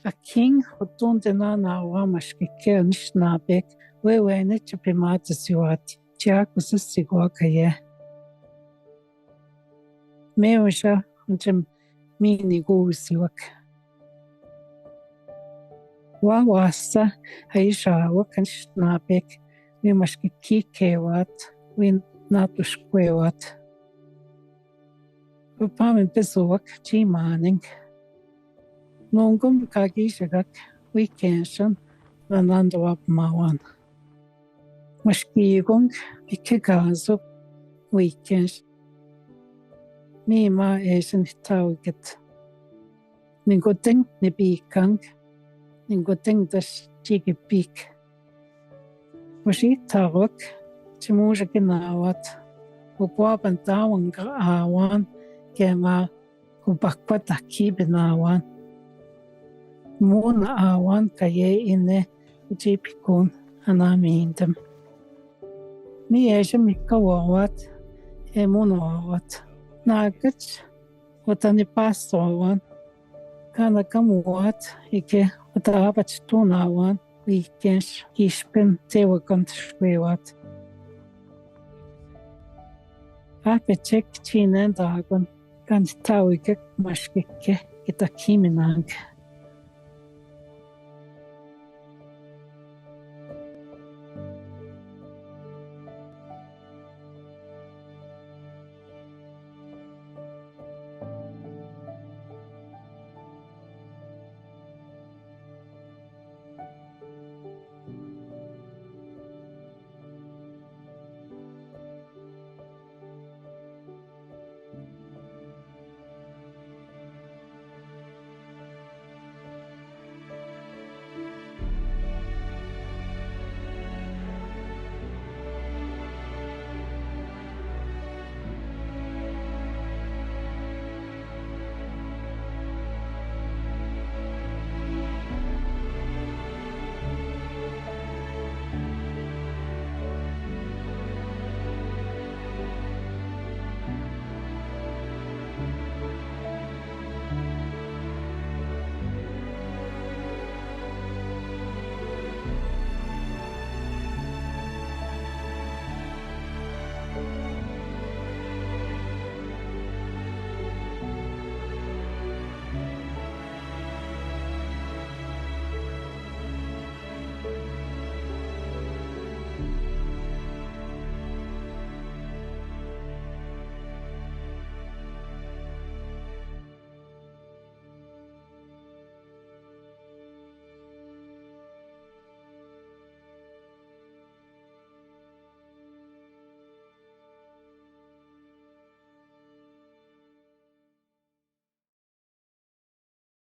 Akiing hutunde na wamashkike nishnabek wewe ne chipimata siwat chiaku sisigo kaye meusha unjem mini gusiwak wawasa aisha wakanšnabek we mashkike wat we natushkwewat upamin pesuwak chimaning Nongum kagishagak Wiikenzh nanandwap mawan. Mashkigung ikigazuk Wiikenzh. Mima eisen tauget. Ningoting nibikang. Ningoting das jigibik. Washitawak chimuja ginawat. Upwaban tawanga awan. Kema ubakwataki binawan. Muna awan kaye ine jipikun anamindem. Mi mikawawat munawat. Nagach watani pasawan. Kana kamuat ike watabach tunawan Wiikenzh ishpen tewakant shwewat. Apechek chinen dagon kan tawikek mashkike itakiminang.